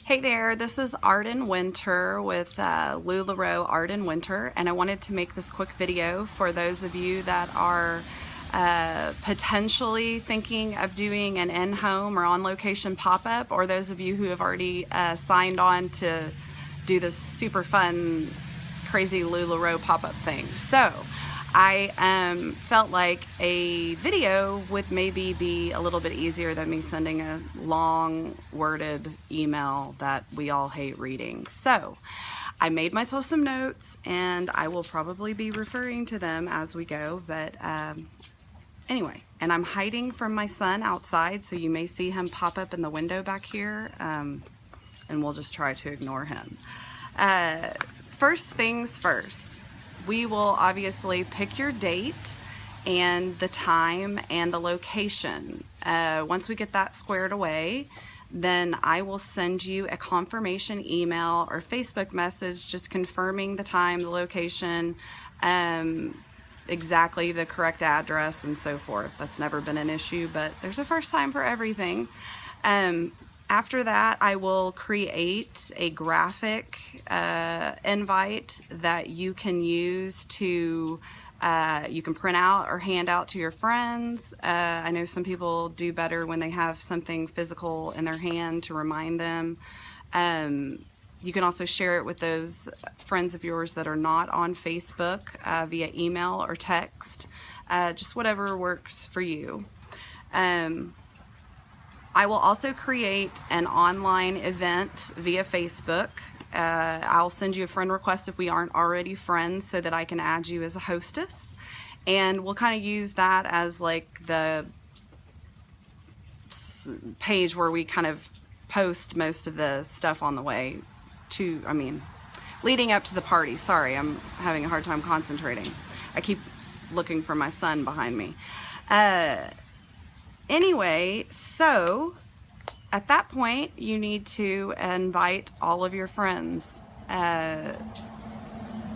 Hey there, this is Art in Winter with LuLaRoe Art in Winter, and I wanted to make this quick video for those of you that are potentially thinking of doing an in-home or on-location pop-up, or those of you who have already signed on to do this super fun, crazy LuLaRoe pop-up thing. So I felt like a video would maybe be a little bit easier than me sending a long worded email that we all hate reading. So I made myself some notes and I will probably be referring to them as we go, but anyway, and I'm hiding from my son outside, so you may see him pop up in the window back here, and we'll just try to ignore him. First things first. We will obviously pick your date and the time and the location. Once we get that squared away, then I will send you a confirmation email or Facebook message just confirming the time, the location, exactly the correct address and so forth. That's never been an issue, but there's a first time for everything. After that, I will create a graphic invite that you can use to, you can print out or hand out to your friends. I know some people do better when they have something physical in their hand to remind them. You can also share it with those friends of yours that are not on Facebook via email or text, just whatever works for you. I will also create an online event via Facebook. I'll send you a friend request if we aren't already friends so that I can add you as a hostess. And we'll kind of use that as like the page where we kind of post most of the stuff on the way to, leading up to the party. Sorry, I'm having a hard time concentrating. I keep looking for my son behind me. Anyway, so at that point, you need to invite all of your friends.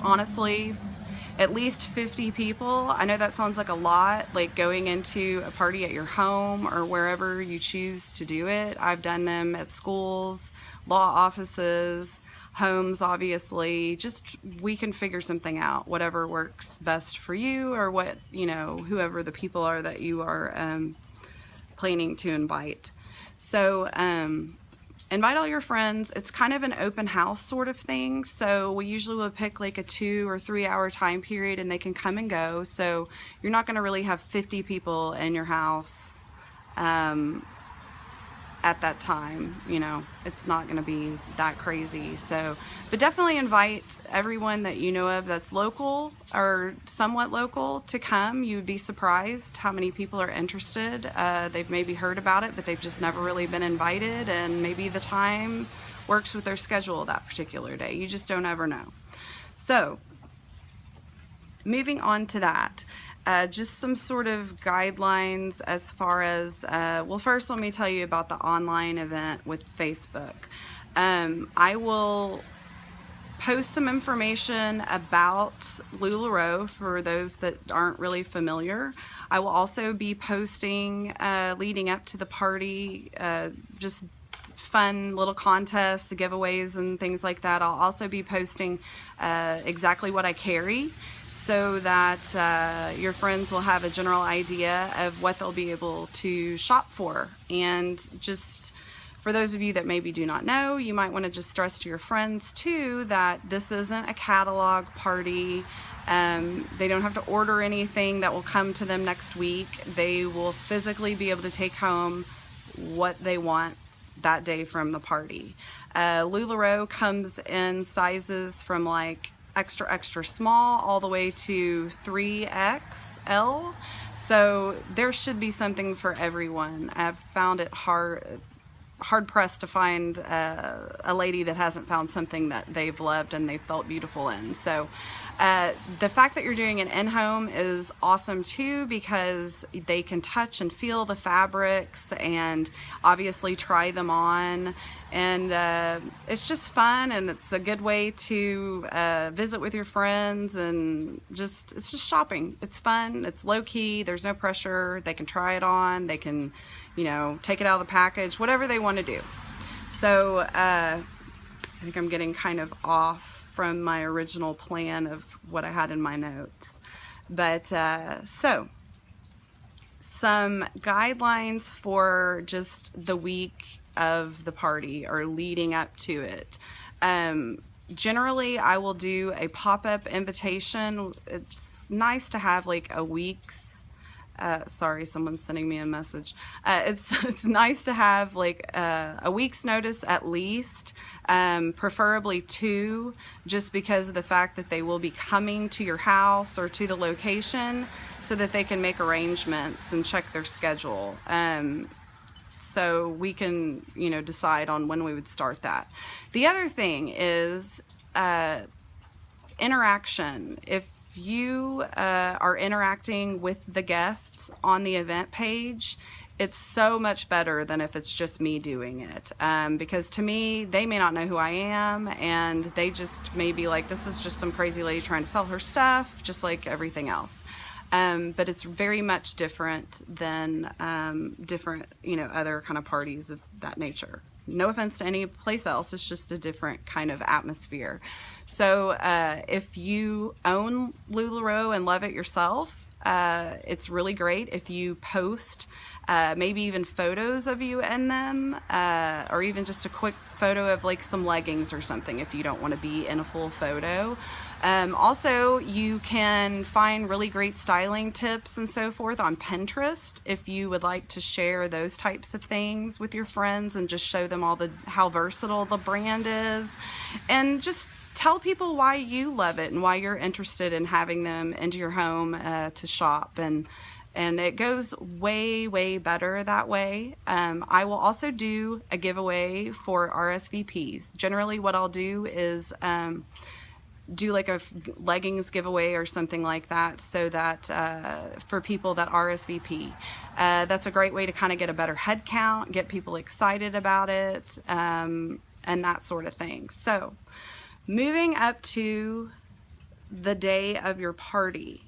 Honestly, at least 50 people. I know that sounds like a lot, like going into a party at your home or wherever you choose to do it. I've done them at schools, law offices, homes, obviously. Just, we can figure something out, whatever works best for you, or what, whoever the people are that you are planning to invite. So invite all your friends. It's kind of an open house sort of thing, so we usually will pick like a 2 or 3 hour time period and they can come and go, so you're not going to really have 50 people in your house at that time. It's not going to be that crazy. So, but definitely invite everyone that you know of that's local or somewhat local to come. You'd be surprised how many people are interested. They've maybe heard about it, but they've just never really been invited, and maybe the time works with their schedule that particular day. You just don't ever know. So, moving on to that. Just some sort of guidelines as far as, well, first let me tell you about the online event with Facebook. I will post some information about LuLaRoe for those that aren't really familiar. I will also be posting, leading up to the party, just fun little contests, giveaways, and things like that. I'll also be posting exactly what I carry, so that your friends will have a general idea of what they'll be able to shop for. And just for those of you that maybe do not know, you might want to just stress to your friends too that this isn't a catalog party. They don't have to order anything that will come to them next week. They will physically be able to take home what they want that day from the party. LuLaRoe comes in sizes from like extra small all the way to 3XL, so there should be something for everyone. I've found it hard pressed to find a lady that hasn't found something that they've loved and they've felt beautiful in. So the fact that you're doing an in-home is awesome too, because they can touch and feel the fabrics and obviously try them on, and it's just fun, and it's a good way to visit with your friends, and it's just shopping. It's fun, it's low-key, there's no pressure. They can try it on, they can take it out of the package, whatever they want to do. So I think I'm getting kind of off from my original plan of what I had in my notes. But so some guidelines for just the week of the party or leading up to it. Generally, I will do a pop-up invitation. It's nice to have like a week's sorry, someone's sending me a message. It's nice to have like a week's notice at least, preferably 2, just because of the fact that they will be coming to your house or to the location so that they can make arrangements and check their schedule. So we can, decide on when we would start that. The other thing is interaction. If you are interacting with the guests on the event page, it's so much better than if it's just me doing it. Because to me, they may not know who I am, and they just may be like, this is just some crazy lady trying to sell her stuff, just like everything else. But it's very much different than different, other kind of parties of that nature. No offense to any place else, it's just a different kind of atmosphere. So if you own LuLaRoe and love it yourself, it's really great if you post maybe even photos of you in them, or even just a quick photo of like some leggings or something if you don't want to be in a full photo. Also, you can find really great styling tips and so forth on Pinterest if you would like to share those types of things with your friends and just show them how versatile the brand is, and just tell people why you love it and why you're interested in having them into your home to shop, and it goes way, way better that way. I will also do a giveaway for RSVPs. Generally what I'll do is do like a leggings giveaway or something like that, so that for people that RSVP. That's a great way to kind of get a better head count, get people excited about it, and that sort of thing. So moving up to the day of your party,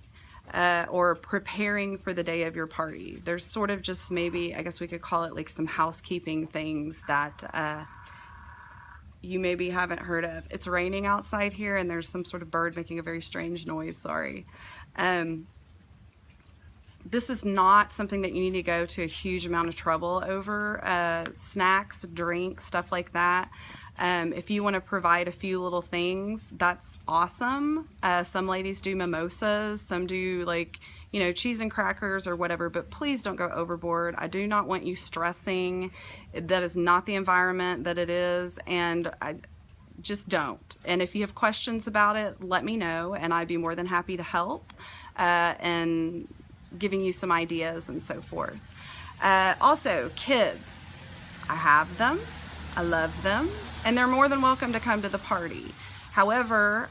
or preparing for the day of your party, there's sort of just maybe, I guess we could call it like some housekeeping things that you maybe haven't heard of. It's raining outside here and there's some sort of bird making a very strange noise, sorry. This is not something that you need to go to a huge amount of trouble over. Snacks, drinks, stuff like that. If you want to provide a few little things, that's awesome. Some ladies do mimosas, some do like, cheese and crackers or whatever, but please don't go overboard. I do not want you stressing. That is not the environment that it is, and I just don't. And if you have questions about it, let me know, and I'd be more than happy to help, and giving you some ideas and so forth. Also, kids, I have them, I love them, and they're more than welcome to come to the party. However,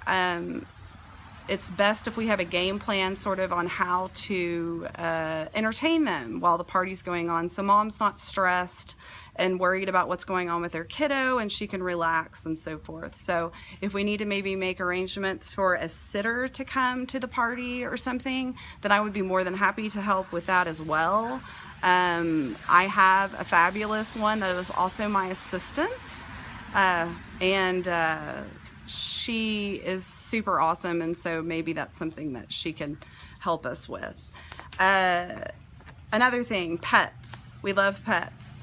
it's best if we have a game plan sort of on how to entertain them while the party's going on, so mom's not stressed and worried about what's going on with their kiddo, and she can relax and so forth. So if we need to maybe make arrangements for a sitter to come to the party or something, then I would be more than happy to help with that as well. I have a fabulous one that is also my assistant, and she is super awesome, and so maybe that's something that she can help us with. Another thing, pets. We love pets.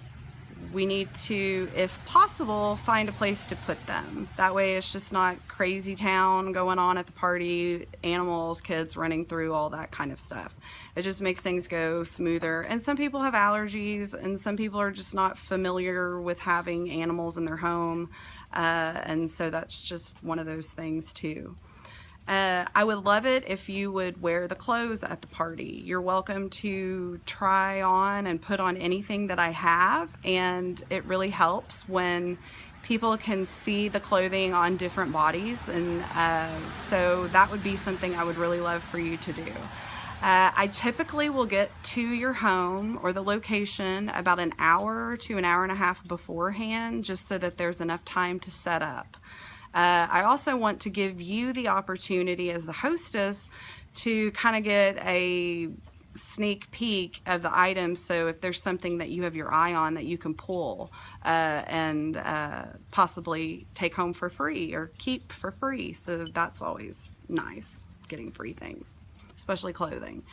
We need to, if possible, find a place to put them. That way it's just not crazy town going on at the party, animals, kids running through, all that kind of stuff. It just makes things go smoother. And some people have allergies, and some people are just not familiar with having animals in their home. And so that's just one of those things too. I would love it if you would wear the clothes at the party. You're welcome to try on and put on anything that I have, and it really helps when people can see the clothing on different bodies, and so that would be something I would really love for you to do. I typically will get to your home or the location about an hour to an hour and a half beforehand, just so that there's enough time to set up. I also want to give you the opportunity as the hostess to kind of get a sneak peek of the items, so if there's something that you have your eye on that you can pull and possibly take home for free or keep for free. So that's always nice, getting free things, especially clothing.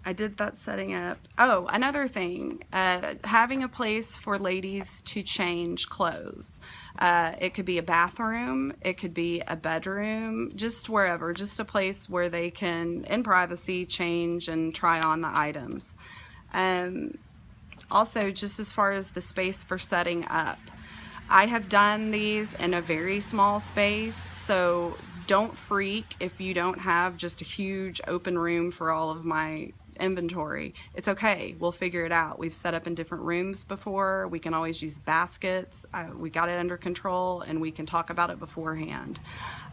I did that setting up. Oh, another thing, having a place for ladies to change clothes. It could be a bathroom, it could be a bedroom, just wherever, just a place where they can, in privacy, change and try on the items. Also, just as far as the space for setting up, I have done these in a very small space, so don't freak if you don't have just a huge open room for all of my inventory. It's okay, we'll figure it out. We've set up in different rooms before. We can always use baskets. We got it under control, and we can talk about it beforehand.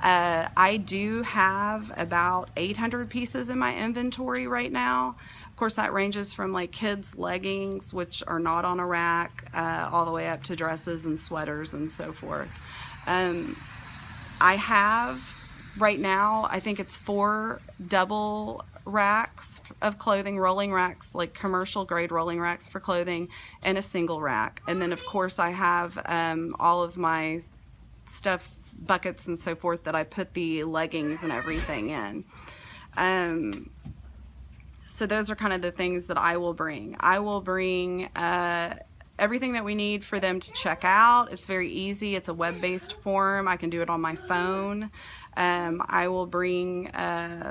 I do have about 800 pieces in my inventory right now. Of course, that ranges from like kids' leggings, which are not on a rack, all the way up to dresses and sweaters and so forth. I have right now, I think it's 4 double racks of clothing, rolling racks, like commercial grade rolling racks for clothing, and a single rack. And then of course I have all of my stuff, buckets and so forth, that I put the leggings and everything in. So those are kind of the things that I will bring. I will bring everything that we need for them to check out. It's very easy. It's a web-based form. I can do it on my phone. I will bring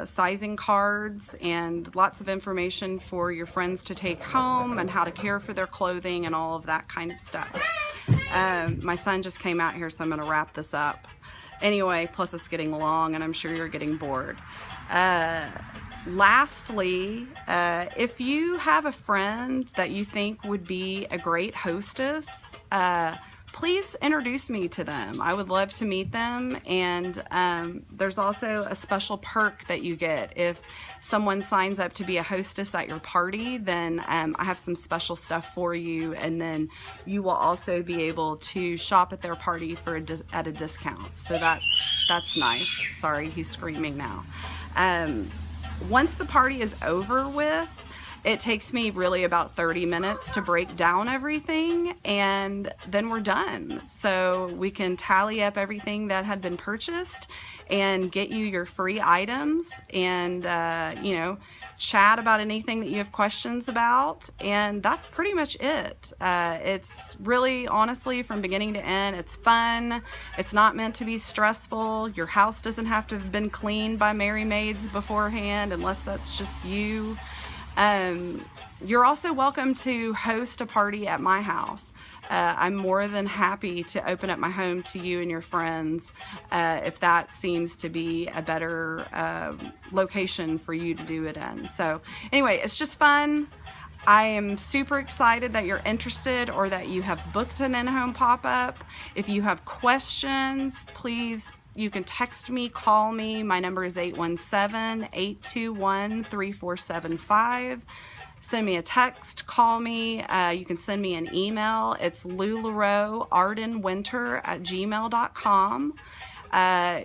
sizing cards and lots of information for your friends to take home and how to care for their clothing and all of that kind of stuff. My son just came out here, so I'm going to wrap this up. Anyway, plus it's getting long and I'm sure you're getting bored. Lastly, if you have a friend that you think would be a great hostess, please introduce me to them. I would love to meet them. And there's also a special perk that you get if someone signs up to be a hostess at your party. Then I have some special stuff for you, and then you will also be able to shop at their party for at a discount. So that's nice. Sorry, he's screaming now. Once the party is over with, it takes me really about 30 minutes to break down everything, and then we're done. So we can tally up everything that had been purchased and get you your free items, and you know, chat about anything that you have questions about, and that's pretty much it. It's really, honestly, from beginning to end, it's fun. It's not meant to be stressful. Your house doesn't have to have been cleaned by Merry Maids beforehand, unless that's just you. You're also welcome to host a party at my house. I'm more than happy to open up my home to you and your friends if that seems to be a better location for you to do it in. So anyway, it's just fun. I am super excited that you're interested or that you have booked an in-home pop-up. If you have questions, please, you can text me, call me. My number is 817-821-3475. Send me a text, call me. You can send me an email. It's LuLaRoeArdenWinter@gmail.com.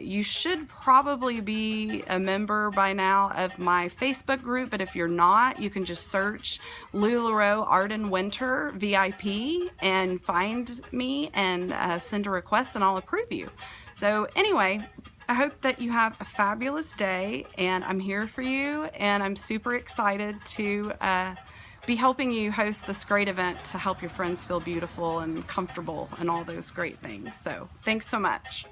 You should probably be a member by now of my Facebook group, but if you're not, you can just search LuLaRoe Arden Winter VIP and find me and send a request, and I'll approve you. So anyway, I hope that you have a fabulous day, and I'm here for you, and I'm super excited to be helping you host this great event to help your friends feel beautiful and comfortable and all those great things. So thanks so much.